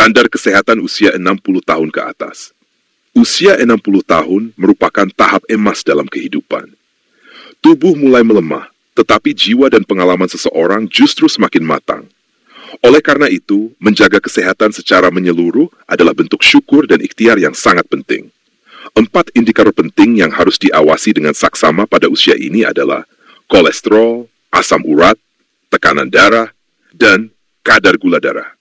Standar kesehatan usia 60 tahun ke atas. Usia 60 tahun merupakan tahap emas dalam kehidupan. Tubuh mulai melemah, tetapi jiwa dan pengalaman seseorang justru semakin matang. Oleh karena itu, menjaga kesehatan secara menyeluruh adalah bentuk syukur dan ikhtiar yang sangat penting. 4 indikator penting yang harus diawasi dengan saksama pada usia ini adalah kolesterol, asam urat, tekanan darah, dan kadar gula darah.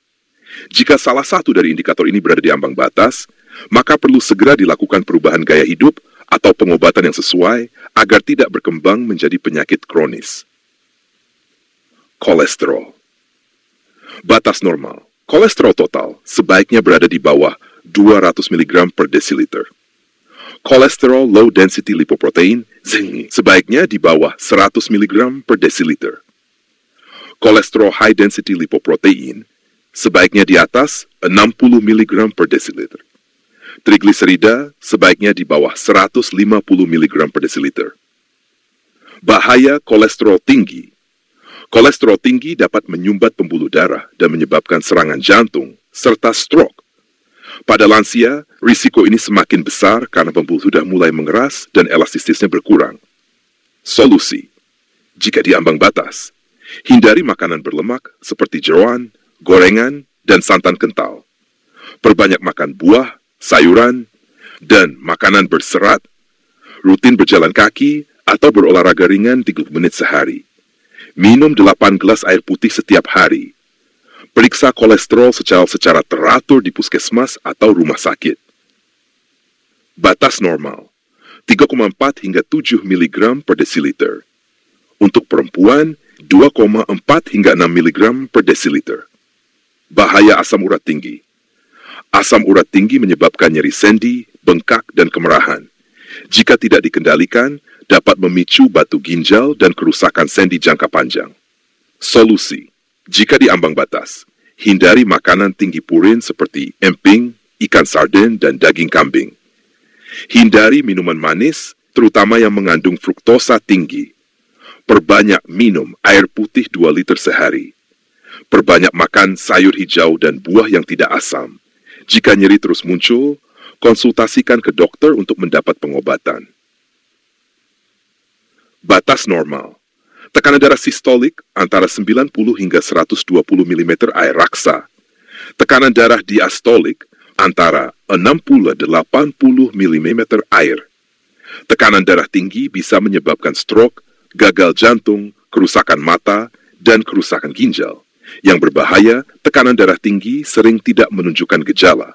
Jika salah satu dari indikator ini berada di ambang batas, maka perlu segera dilakukan perubahan gaya hidup atau pengobatan yang sesuai agar tidak berkembang menjadi penyakit kronis. Kolesterol. Batas normal. Kolesterol total sebaiknya berada di bawah 200 mg per desiliter. Kolesterol low density lipoprotein sebaiknya di bawah 100 mg per desiliter. Kolesterol high density lipoprotein sebaiknya di atas 60 mg per desiliter. Trigliserida sebaiknya di bawah 150 mg per desiliter. Bahaya kolesterol tinggi. Kolesterol tinggi dapat menyumbat pembuluh darah dan menyebabkan serangan jantung serta stroke. Pada lansia, risiko ini semakin besar karena pembuluh darah mulai mengeras dan elastisitesnya berkurang. Solusi. Jika di ambang batas, hindari makanan berlemak seperti jeroan, gorengan, dan santan kental. Perbanyak makan buah, sayuran, dan makanan berserat. Rutin berjalan kaki atau berolahraga ringan 30 menit sehari. Minum 8 gelas air putih setiap hari. Periksa kolesterol secara teratur di puskesmas atau rumah sakit. Batas normal, 3,4 hingga 7 mg per desiliter. Untuk perempuan, 2,4 hingga 6 mg per desiliter. Bahaya asam urat tinggi. Asam urat tinggi menyebabkan nyeri sendi, bengkak, dan kemerahan. Jika tidak dikendalikan, dapat memicu batu ginjal dan kerusakan sendi jangka panjang. Solusi. Jika di ambang batas, hindari makanan tinggi purin seperti emping, ikan sarden, dan daging kambing. Hindari minuman manis, terutama yang mengandung fruktosa tinggi. Perbanyak minum air putih 2 liter sehari. Perbanyak makan sayur hijau dan buah yang tidak asam. Jika nyeri terus muncul, konsultasikan ke dokter untuk mendapat pengobatan. Batas normal. Tekanan darah sistolik antara 90 hingga 120 mm air raksa. Tekanan darah diastolik antara 60-80 mm air. Tekanan darah tinggi bisa menyebabkan stroke, gagal jantung, kerusakan mata, dan kerusakan ginjal. Yang berbahaya, tekanan darah tinggi sering tidak menunjukkan gejala.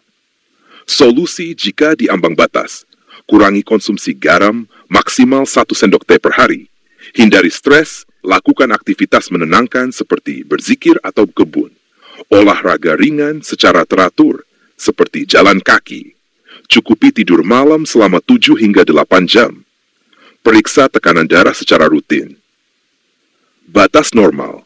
Solusi jika di ambang batas. Kurangi konsumsi garam maksimal 1 sendok teh per hari. Hindari stres, lakukan aktivitas menenangkan seperti berzikir atau kebun. Olahraga ringan secara teratur, seperti jalan kaki. Cukupi tidur malam selama 7 hingga 8 jam. Periksa tekanan darah secara rutin. Batas normal.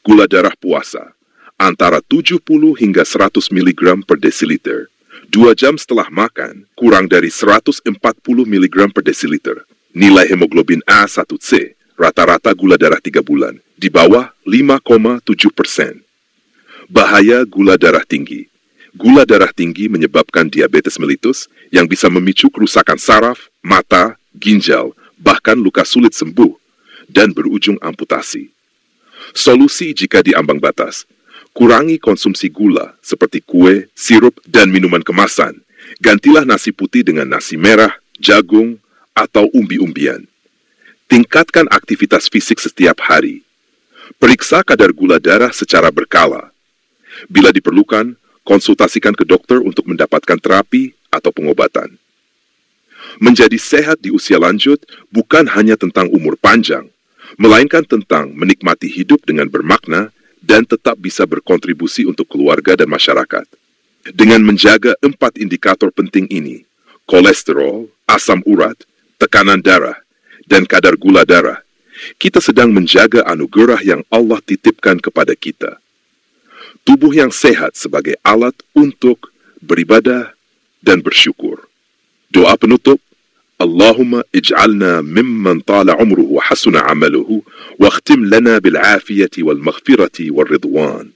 Gula darah puasa, antara 70 hingga 100 mg per desiliter. 2 jam setelah makan, kurang dari 140 mg per desiliter. Nilai hemoglobin A1C, rata-rata gula darah 3 bulan, di bawah 5,7%. Bahaya gula darah tinggi. Gula darah tinggi menyebabkan diabetes mellitus yang bisa memicu kerusakan saraf, mata, ginjal, bahkan luka sulit sembuh, dan berujung amputasi. Solusi jika di ambang batas. Kurangi konsumsi gula seperti kue, sirup, dan minuman kemasan. Gantilah nasi putih dengan nasi merah, jagung, atau umbi-umbian. Tingkatkan aktivitas fisik setiap hari. Periksa kadar gula darah secara berkala. Bila diperlukan, konsultasikan ke dokter untuk mendapatkan terapi atau pengobatan. Menjadi sehat di usia lanjut bukan hanya tentang umur panjang, melainkan tentang menikmati hidup dengan bermakna dan tetap bisa berkontribusi untuk keluarga dan masyarakat. Dengan menjaga 4 indikator penting ini, kolesterol, asam urat, tekanan darah, dan kadar gula darah, kita sedang menjaga anugerah yang Allah titipkan kepada kita. Tubuh yang sehat sebagai alat untuk beribadah dan bersyukur. Doa penutup, Allahumma ij'alna mimman tala umruhu wa hasuna amaluhu wa akhtim lana bil afiyati wal maghfirati wal ridwan.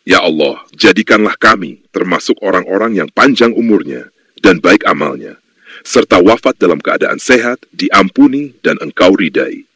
Ya Allah, jadikanlah kami termasuk orang-orang yang panjang umurnya dan baik amalnya, serta wafat dalam keadaan sehat, diampuni, dan Engkau ridai.